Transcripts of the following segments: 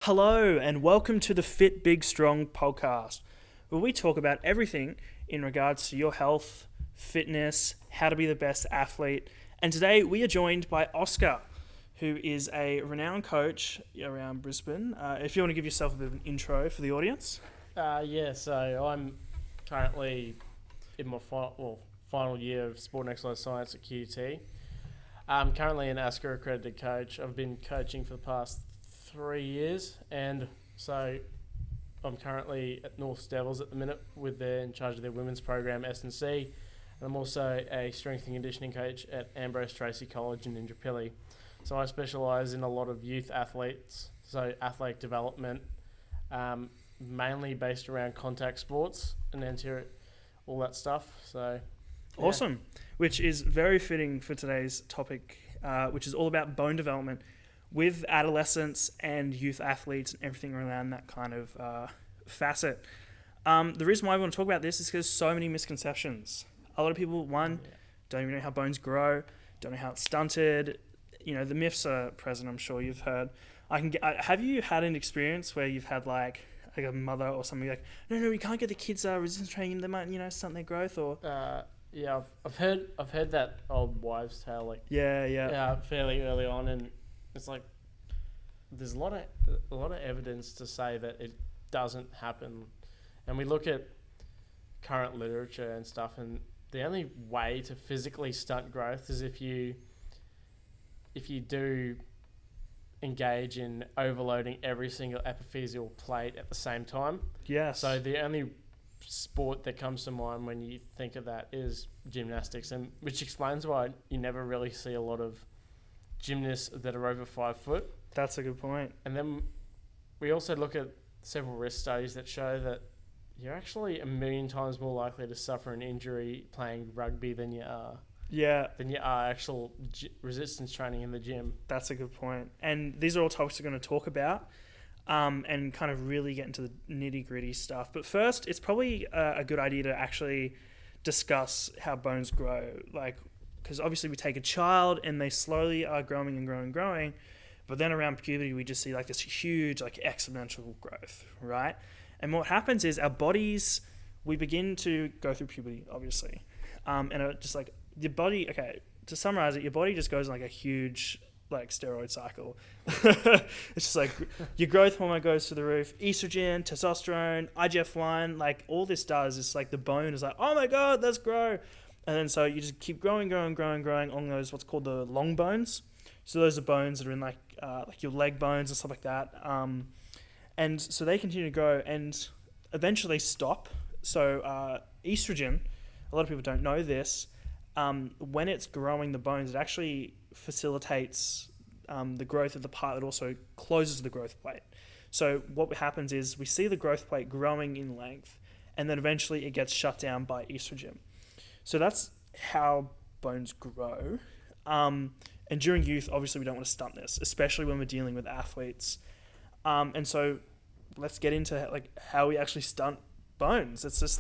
Hello, and welcome to the FitBigStrong podcast, where we talk about everything in regards to your health, fitness, how to be the best athlete. And today we are joined by Oscar, who is a renowned coach around Brisbane. If you want to give yourself a bit of an intro for the audience. So I'm currently in my final year of Sport and Exercise Science at QT. I'm currently an ASCA accredited coach. I've been coaching for the past 3 years, and so I'm currently at North Devils at the minute in charge of their women's program S&C, and I'm also a strength and conditioning coach at Ambrose Tracy College in Indooroopilly. So I specialise in a lot of youth athletes, so athletic development, mainly based around contact sports and all that stuff. So yeah. Awesome, which is very fitting for today's topic, which is all about bone development with adolescents and youth athletes and everything around that kind of facet. The reason why I want to talk about this is because so many misconceptions. A lot of people, don't even know how bones grow, don't know how it's stunted. You know, the myths are present, I'm sure you've heard. Have you had an experience where you've had like a mother or somebody like, no, you can't get the kids resistance training, they might, stunt their growth, or... I've heard that old wives' tale, like fairly early on, and it's like there's a lot of evidence to say that it doesn't happen, and we look at current literature and stuff, and the only way to physically stunt growth is if you do engage in overloading every single epiphyseal plate at the same time. Yes. So the only sport that comes to mind when you think of that is gymnastics, and which explains why you never really see a lot of gymnasts that are over 5 foot. That's a good point. And then we also look at several risk studies that show that you're actually 1,000,000 times more likely to suffer an injury playing rugby than you are actual resistance training in the gym. That's a good point. And these are all topics we're going to talk about, and kind of really get into the nitty-gritty stuff. But first, it's probably a good idea to actually discuss how bones grow. Because obviously we take a child and they slowly are growing and growing and growing, but then around puberty we just see like this huge exponential growth, right? And what happens is our bodies, we begin to go through puberty, obviously. And just like your body, okay, to summarize it, your body just goes on like a huge steroid cycle. It's just like your growth hormone goes to the roof, estrogen, testosterone, IGF-1, all this does is like the bone is like, oh my God, let's grow. And then so you just keep growing on those what's called the long bones. So those are bones that are in like your leg bones and stuff like that. And so they continue to grow and eventually stop. So estrogen, a lot of people don't know this, when it's growing the bones, it actually facilitates the growth of the part that also closes the growth plate. So what happens is we see the growth plate growing in length, and then eventually it gets shut down by estrogen. So that's how bones grow. And during youth, obviously we don't want to stunt this, especially when we're dealing with athletes. And so let's get into how we actually stunt bones. It's just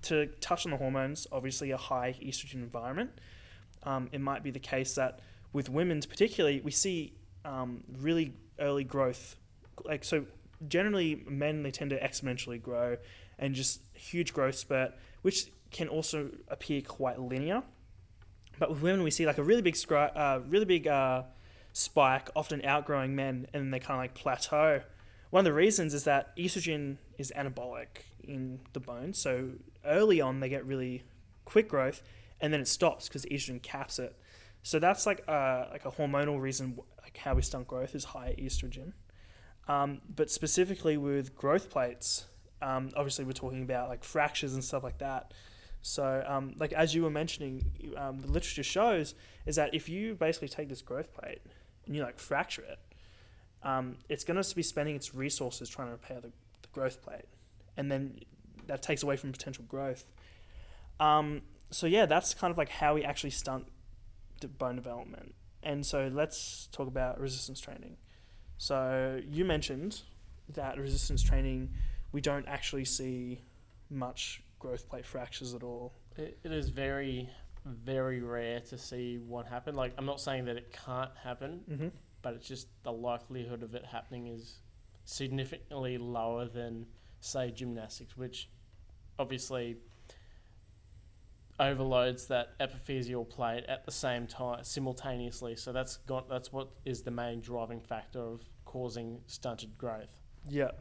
to touch on the hormones, obviously a high estrogen environment. It might be the case that with women particularly, we see really early growth. So generally men, they tend to exponentially grow and just huge growth spurt, which can also appear quite linear. But with women, we see a really big spike, often outgrowing men, and then they kind of plateau. One of the reasons is that estrogen is anabolic in the bone. So early on, they get really quick growth, and then it stops because estrogen caps it. So that's a hormonal reason, how we stunt growth is high estrogen. But specifically with growth plates, obviously we're talking about fractures and stuff like that. So as you were mentioning, the literature shows is that if you basically take this growth plate and you fracture it, it's going to be spending its resources trying to repair the growth plate, and then that takes away from potential growth. That's kind of how we actually stunt bone development. And so let's talk about resistance training. So you mentioned that resistance training, we don't actually see much growth plate fractures at all. It is very, very rare to see one happen. I'm not saying that it can't happen, but it's just the likelihood of it happening is significantly lower than, say, gymnastics, which obviously overloads that epiphyseal plate at the same time simultaneously. So that's what is the main driving factor of causing stunted growth. Yeah.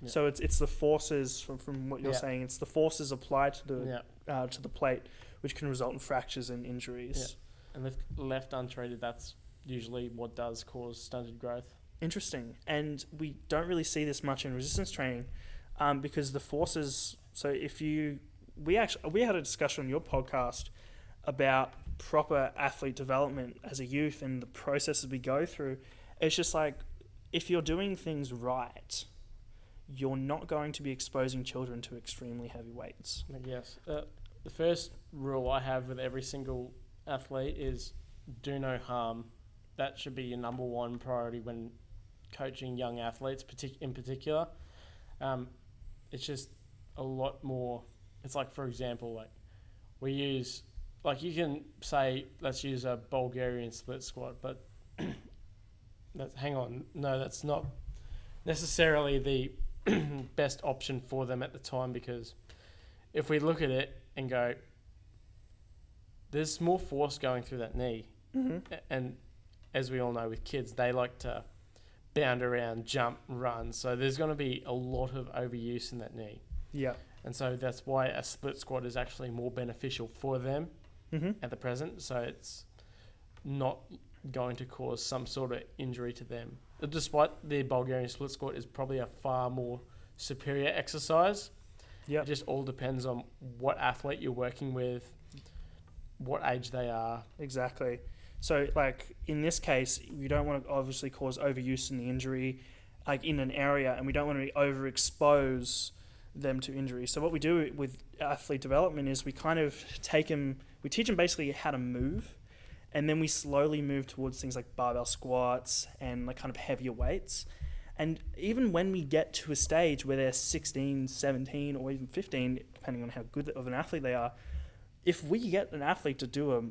Yeah. So it's the forces from what you're Yeah. saying. It's the forces applied to Yeah. the plate, which can result in fractures and injuries. And if left untreated, that's usually what does cause stunted growth. Interesting. And we don't really see this much in resistance training, because the forces. So we had a discussion on your podcast about proper athlete development as a youth and the processes we go through. It's just like, if you're doing things right, you're not going to be exposing children to extremely heavy weights. Yes. The first rule I have with every single athlete is do no harm. That should be your number one priority when coaching young athletes in particular. It's just a lot more. It's like, for example, like we use, like you can say, let's use a Bulgarian split squat, but that's not necessarily the best option for them at the time, because if we look at it and go, there's more force going through that knee. Mm-hmm. And as we all know with kids, they like to bound around, jump, run. So there's going to be a lot of overuse in that knee. Yeah. And so that's why a split squat is actually more beneficial for them at the present. So it's not going to cause some sort of injury to them. Despite the Bulgarian split squat is probably a far more superior exercise. Yeah. It just all depends on what athlete you're working with, what age they are. Exactly. So, like, in this case, we don't want to obviously cause overuse in the injury, like, in an area, and we don't want to overexpose them to injury. So what we do with athlete development is we kind of we teach them basically how to move, and then we slowly move towards things like barbell squats and, like, kind of heavier weights. And even when we get to a stage where they're 16, 17, or even 15, depending on how good of an athlete they are, if we get an athlete to do a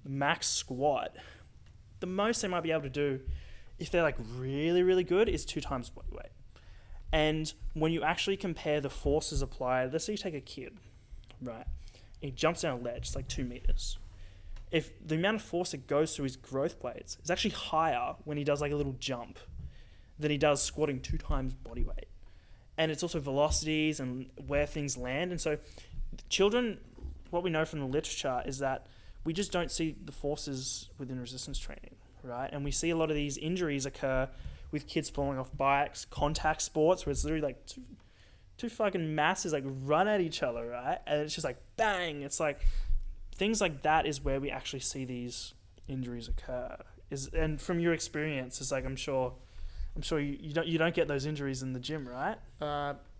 max squat, the most they might be able to do, if they're like really, really good, is 2 times body weight. And when you actually compare the forces applied, let's say you take a kid, right? He jumps down a ledge, it's like 2 meters. If the amount of force that goes through his growth plates is actually higher when he does like a little jump than he does squatting 2 times body weight. And it's also velocities and where things land. And so children, what we know from the literature is that we just don't see the forces within resistance training, right? And we see a lot of these injuries occur with kids falling off bikes, contact sports, where it's literally like two fucking masses like run at each other, right? And it's just like bang. It's like things like that is where we actually see these injuries occur. And from your experience, it's like I'm sure you don't get those injuries in the gym, right?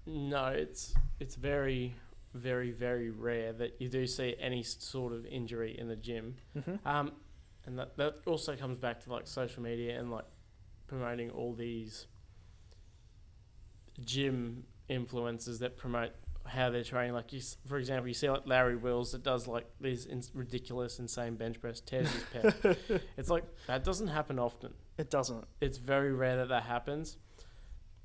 No, it's very, very, very rare that you do see any sort of injury in the gym. Mm-hmm. And that also comes back to like social media and like promoting all these gym influencers that promote how they're training. Like for example, you see like Larry Wills that does like these ridiculous, insane bench press, tears his pec. It's like that doesn't happen often. It doesn't. It's very rare that happens,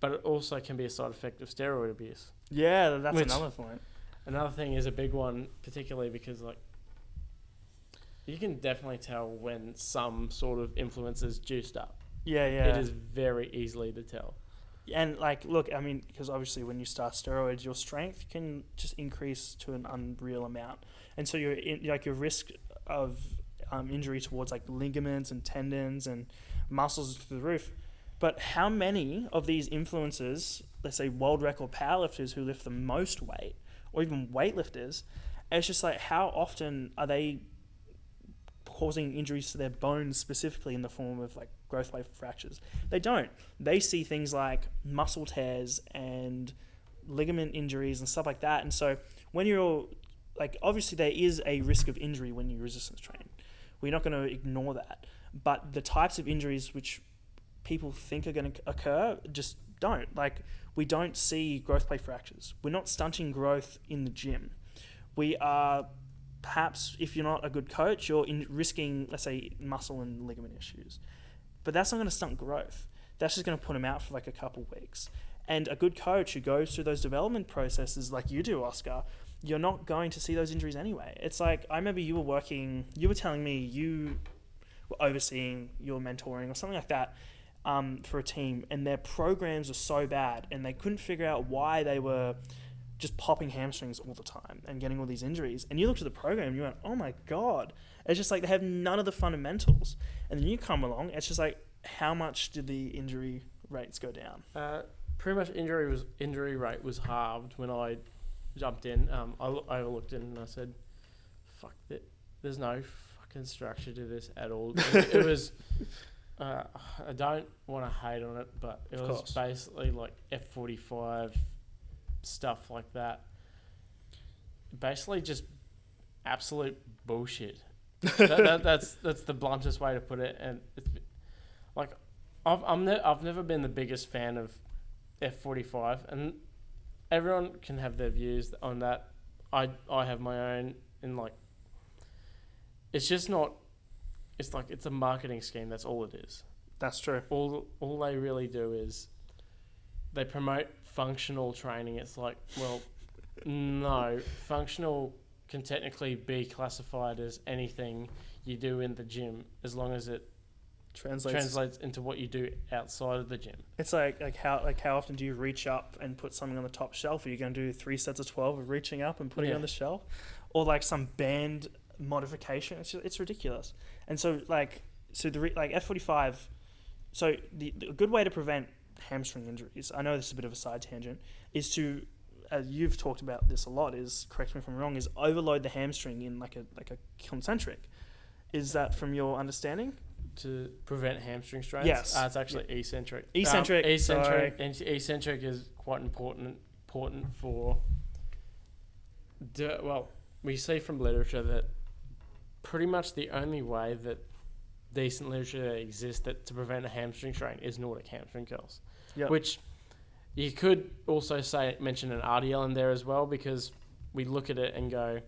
but it also can be a side effect of steroid abuse. Yeah, that's another point. Another thing is a big one, particularly because like you can definitely tell when some sort of influencer's juiced up. Yeah. It is very easily to tell. And like, look, I mean, because obviously when you start steroids, your strength can just increase to an unreal amount, and so your risk of injury towards like ligaments and tendons and muscles is through the roof. But how many of these influencers, let's say world record powerlifters who lift the most weight, or even weightlifters, it's just like how often are they causing injuries to their bones specifically in the form of like growth plate fractures? They don't. They see things like muscle tears and ligament injuries and stuff like that. And so when you're like, obviously there is a risk of injury when you resistance train. We're not going to ignore that. But the types of injuries which people think are going to occur just don't. Like, we don't see growth plate fractures. We're not stunting growth in the gym. We are, perhaps, if you're not a good coach, you're risking, let's say, muscle and ligament issues. But that's not going to stunt growth. That's just going to put them out for like a couple weeks. And a good coach who goes through those development processes like you do, Oscar, you're not going to see those injuries anyway. It's like, I remember you were telling me you were overseeing your mentoring or something like that for a team, and their programs were so bad and they couldn't figure out why they were just popping hamstrings all the time and getting all these injuries. And you looked at the program and you went, oh my God. It's just like they have none of the fundamentals. And then you come along, it's just like, how much did the injury rates go down? Pretty much injury rate was halved when I jumped in. I looked in and I said, fuck that. There's no fucking structure to this at all. It was, I don't want to hate on it, but it was basically like F45 stuff like that. Basically just absolute bullshit. That's the bluntest way to put it. And it's like, I've never been the biggest fan of F45, and everyone can have their views on that. I have my own, and like, it's just not. It's like it's a marketing scheme. That's all it is. That's true. All they really do is they promote functional training. It's like, well, no, functional can technically be classified as anything you do in the gym as long as it translates into what you do outside of the gym. It's like how often do you reach up and put something on the top shelf? Are you going to do 3 sets of 12 of reaching up and putting it on the shelf, or like some band modification? It's ridiculous. And so F45. So the good way to prevent hamstring injuries, I know this is a bit of a side tangent, is to, as you've talked about this a lot, is, correct me if I'm wrong, is overload the hamstring in like a concentric. Is that from your understanding? To prevent hamstring strains? Yes. It's actually eccentric. Eccentric. And eccentric is quite important for... we see from literature that pretty much the only way that decent literature exists to prevent a hamstring strain is Nordic hamstring curls. Yep. Which you could also mention an RDL in there as well, because we look at it and go,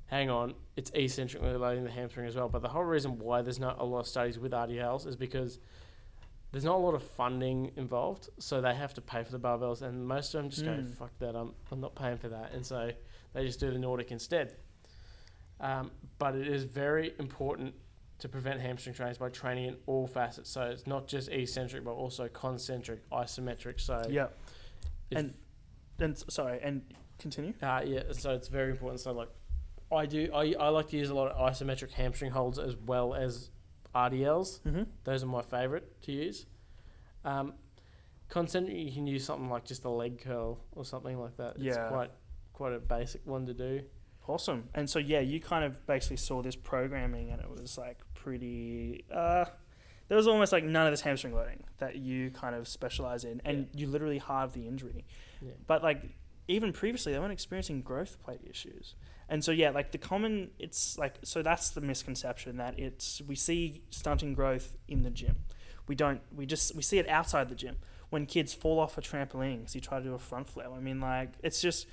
hang on, it's eccentrically loading the hamstring as well. But the whole reason why there's not a lot of studies with RDLs is because there's not a lot of funding involved, so they have to pay for the barbells, and most of them just go, fuck that, I'm not paying for that, and so they just do the Nordic instead. But it is very important to prevent hamstring strains by training in all facets. So it's not just eccentric, but also concentric, isometric. So yeah, and continue. So it's very important. So like, I like to use a lot of isometric hamstring holds as well as RDLs. Mm-hmm. Those are my favorite to use. Concentric, you can use something like just a leg curl or something like that. It's quite a basic one to do. Awesome. And so, you kind of basically saw this programming, and it was like pretty... there was almost like none of this hamstring loading that you kind of specialize in, and you literally halve the injury. Yeah. But like, even previously, they weren't experiencing growth plate issues. And so, like the common... It's like... So that's the misconception, that we see stunting growth in the gym. We see it outside the gym. When kids fall off a trampoline because you try to do a front flip. I mean, like, it's just...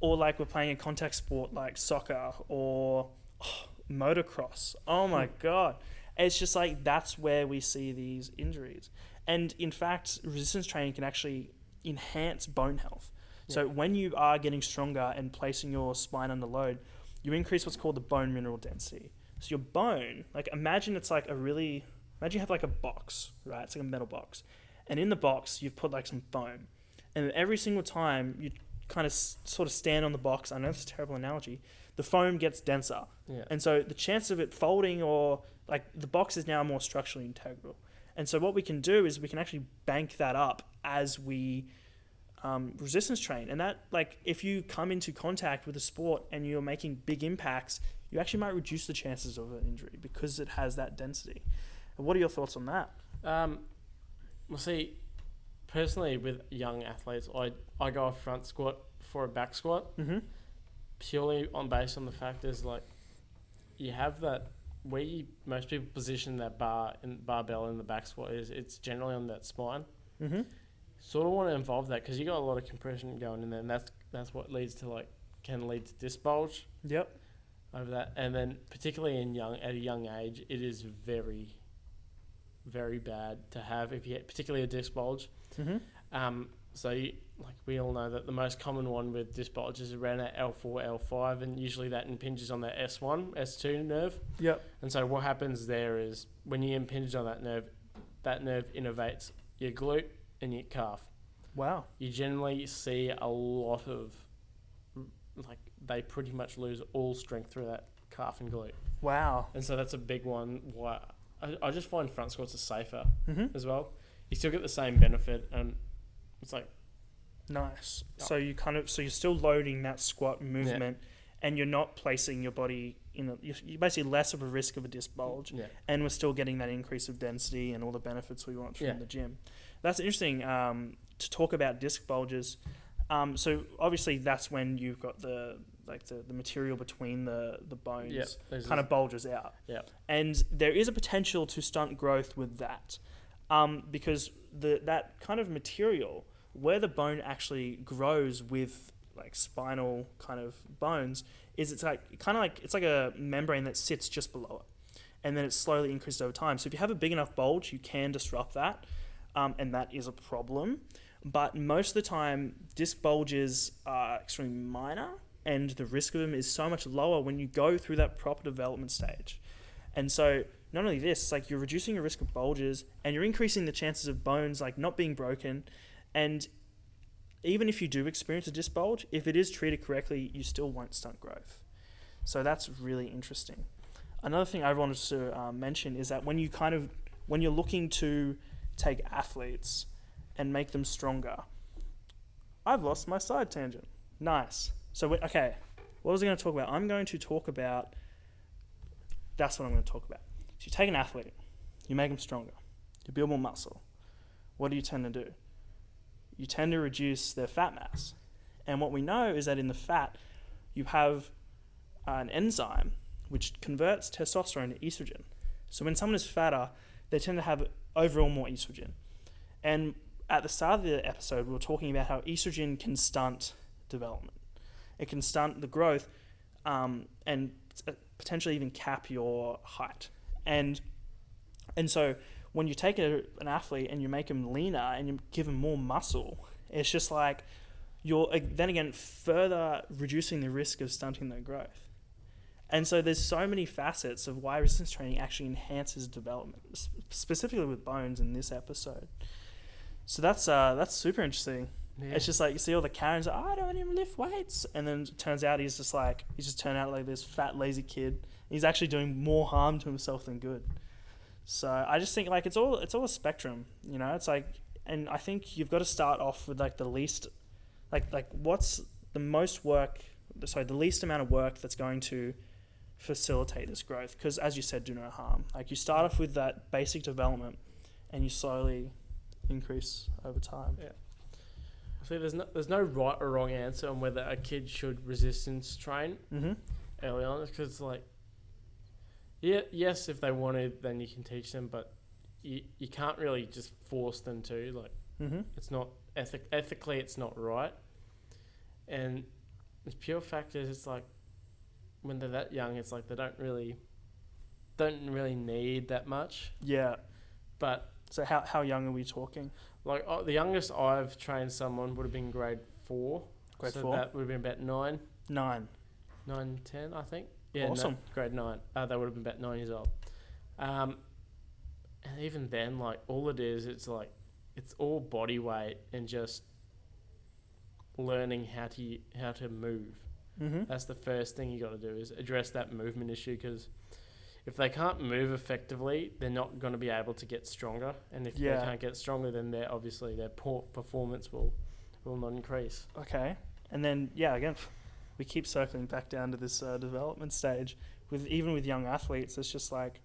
Or like we're playing a contact sport like soccer or motocross. Oh my God. It's just like, that's where we see these injuries. And in fact, resistance training can actually enhance bone health. Yeah. So when you are getting stronger and placing your spine under load, you increase what's called the bone mineral density. So your bone, like imagine you have like a box, right? It's like a metal box. And in the box, you've put like some foam. And every single time you kind of sort of stand on the box, I know it's a terrible analogy, the foam gets denser. Yeah. And so the chance of it folding, or like the box is now more structurally integral. And so what we can do is we can actually bank that up as we resistance train. And that, like, if you come into contact with a sport and you're making big impacts, you actually might reduce the chances of an injury because it has that density. What are your thoughts on that? Well, see, personally, with young athletes, I go a front squat for a back squat, purely based on the fact is like you have that where most people position that barbell in the back squat is it's generally on that spine. Mm-hmm. Sort of want to involve that because you got a lot of compression going in there, and that's what can lead to disc bulge. Yep. Over that, and then particularly at a young age, it is very, very bad to have particularly a disc bulge. Mm-hmm. we all know that the most common one with disc bulge is around at L4, L5, and usually that impinges on the S1, S2 nerve. Yep. And so what happens there is when you impinge on that nerve innervates your glute and your calf. Wow. You generally see a lot of, they pretty much lose all strength through that calf and glute. Wow. And so that's a big one. Why I just find front squats are safer as well. You still get the same benefit, and it's like nice. So you're still loading that squat movement, and you're not placing your body you're basically less of a risk of a disc bulge, and we're still getting that increase of density and all the benefits we want from the gym. That's interesting to talk about disc bulges. So obviously that's when you've got the material between the bones kind of bulges out. And there is a potential to stunt growth with that, because that kind of material where the bone actually grows with like spinal kind of bones it's like a membrane that sits just below it, and then it slowly increases over time. So if you have a big enough bulge, you can disrupt that, and that is a problem. But most of the time, disc bulges are extremely minor, and the risk of them is so much lower when you go through that proper development stage. And so not only this, it's like you're reducing your risk of bulges, and you're increasing the chances of bones like not being broken. And even if you do experience a disc bulge, if it is treated correctly, you still won't stunt growth. So that's really interesting. Another thing I wanted to mention is that when you're looking to take athletes and make them stronger, I've lost my side tangent. Nice. So, what was I going to talk about? That's what I'm going to talk about. So you take an athlete, you make them stronger, you build more muscle. What do you tend to do? You tend to reduce their fat mass. And what we know is that in the fat, you have an enzyme which converts testosterone to estrogen. So when someone is fatter, they tend to have overall more estrogen. And at the start of the episode, we were talking about how estrogen can stunt development. It can stunt the growth and potentially even cap your height. And so when you take an athlete and you make them leaner and you give them more muscle, it's just like you're then again further reducing the risk of stunting their growth. And so there's so many facets of why resistance training actually enhances development, specifically with bones in this episode. So that's super interesting. Yeah. It's just like you see all the Karens, I don't even lift weights, and then it turns out he's just turned out like this fat lazy kid. He's actually doing more harm to himself than good. So I just think like it's all a spectrum, you know. It's like, and I think you've got to start off with like the least, like what's the least amount of work that's going to facilitate this growth. Because as you said, do no harm. Like you start off with that basic development, and you slowly increase over time. Yeah. So there's no right or wrong answer on whether a kid should resistance train early on, because like. Yeah, yes, if they wanted, then you can teach them, but you can't really just force them to. Like, it's not ethically, it's not right. And the pure fact is, it's like when they're that young, it's like they don't really need that much. Yeah. But so how young are we talking? Like the youngest I've trained someone would have been grade 4. Grade 4. So that would have been about 9. 9, 10, I think. Yeah, awesome. No, grade 9. They would have been about 9 years old. And even then, like, all it is, it's like, it's all body weight and just learning how to move. That's the first thing you got to do, is address that movement issue, because if they can't move effectively, they're not going to be able to get stronger. And if they can't get stronger, then their poor performance will not increase. Okay. And then, again, we keep circling back down to this development stage. Even with young athletes, it's just like,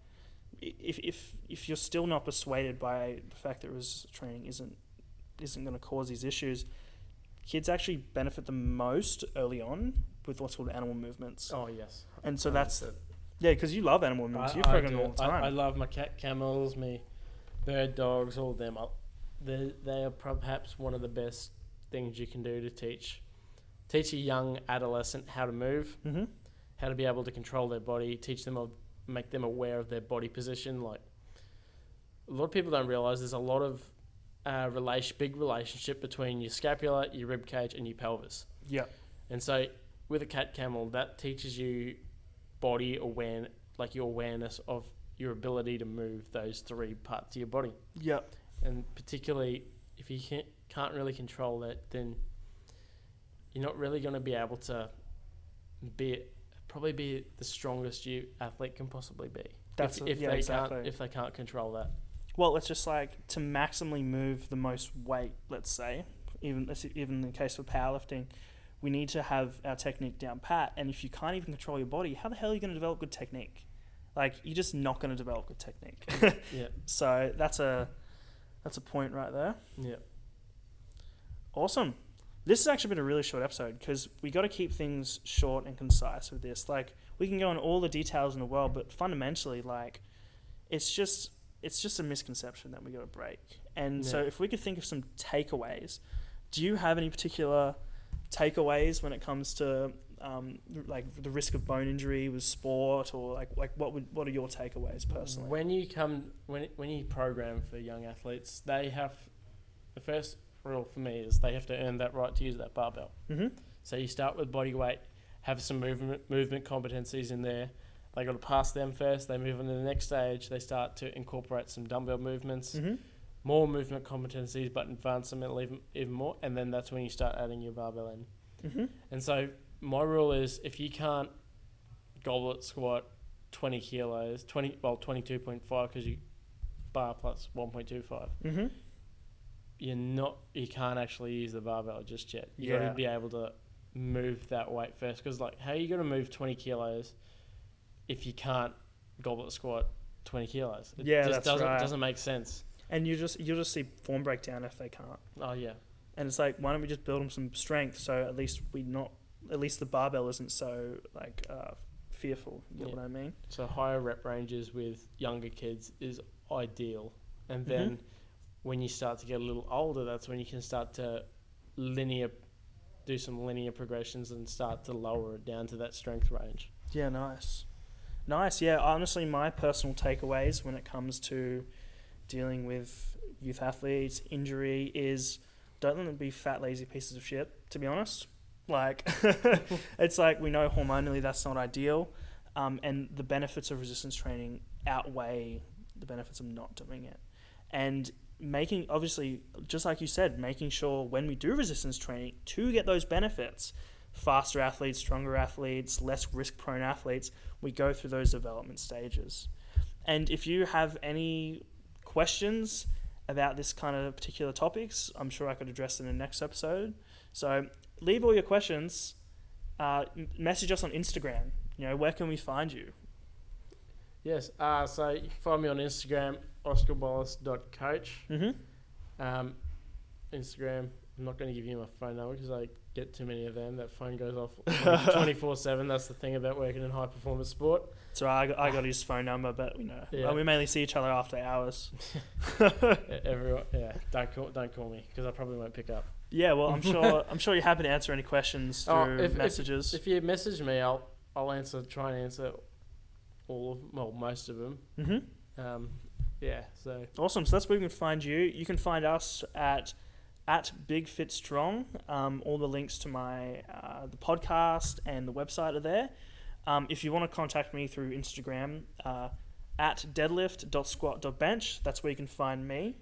if you're still not persuaded by the fact that resistance training isn't going to cause these issues, kids actually benefit the most early on with what's called animal movements. Oh, yes. And so that's... Yeah, because you love animal movements. You program them all the time. I love my cat camels, me bird dogs, all of them. They are perhaps one of the best things you can do to teach a young adolescent how to move, how to be able to control their body, make them aware of their body position. Like, a lot of people don't realize there's a lot of big relationship between your scapula, your rib cage, and your pelvis. Yeah. And so with a cat camel, that teaches you body awareness, like your awareness of your ability to move those three parts of your body. Yeah. And particularly if you can't really control that, then you're not really going to be able to probably be the strongest you athlete can possibly be. If they can't control that. Well, it's just like to maximally move the most weight, let's say, even in the case of powerlifting, we need to have our technique down pat. And if you can't even control your body, how the hell are you going to develop good technique? Like, you're just not going to develop good technique. Yeah. So that's a point right there. Yeah. Awesome. This has actually been a really short episode because we got to keep things short and concise with this. Like, we can go on all the details in the world, but fundamentally, like, it's just a misconception that we got to break. And so if we could think of some takeaways, do you have any particular takeaways when it comes to like the risk of bone injury with sport, or like what are your takeaways personally? When you program for young athletes, they have, the first rule for me is they have to earn that right to use that barbell. Mm-hmm. So you start with body weight, have some movement competencies in there. They got to pass them first. They move on to the next stage. They start to incorporate some dumbbell movements, more movement competencies, but advance them even more. And then that's when you start adding your barbell in. Mm-hmm. And so my rule is, if you can't goblet squat 20 kilos, 22.5 because you bar plus 1.25, you can't actually use the barbell just yet. You got to be able to move that weight first, because like, how are you going to move 20 kilos if you can't goblet squat 20 kilos? It just doesn't make sense. And you'll just see form breakdown if they can't. Oh yeah. And it's like, why don't we just build them some strength, so at least the barbell isn't so like fearful. You know what I mean? So higher rep ranges with younger kids is ideal, and then when you start to get a little older, that's when you can start to do some linear progressions and start to lower it down to that strength range. Yeah, nice. Yeah, honestly, my personal takeaways when it comes to dealing with youth athletes, injury, is don't let them be fat, lazy pieces of shit, to be honest. Like, it's like, we know hormonally that's not ideal, and the benefits of resistance training outweigh the benefits of not doing it. And obviously, just like you said, making sure when we do resistance training to get those benefits, faster athletes, stronger athletes, less risk-prone athletes, we go through those development stages. And if you have any questions about this kind of particular topics, I'm sure I could address it in the next episode. So leave all your questions, message us on Instagram. Where can we find you? Yes, so you can find me on Instagram, oscarwallace.coach. Instagram, I'm not going to give you my phone number because I get too many of them. That phone goes off 24/7. That's the thing about working in high-performance sport. So I got his phone number, but we mainly see each other after hours. Everyone, don't call me because I probably won't pick up. Yeah, well, I'm sure you're happy to answer any questions through messages. If you message me, I'll try and answer most of them. So awesome. So that's where we can find you. You can find us at FitBigStrong. All the links to my the podcast and the website are there. If you want to contact me through Instagram, at deadlift.squat.bench, that's where you can find me.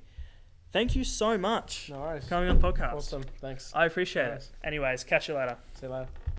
Thank you so much for coming on the podcast. Awesome. Thanks. I appreciate it. Anyways, catch you later. See you later.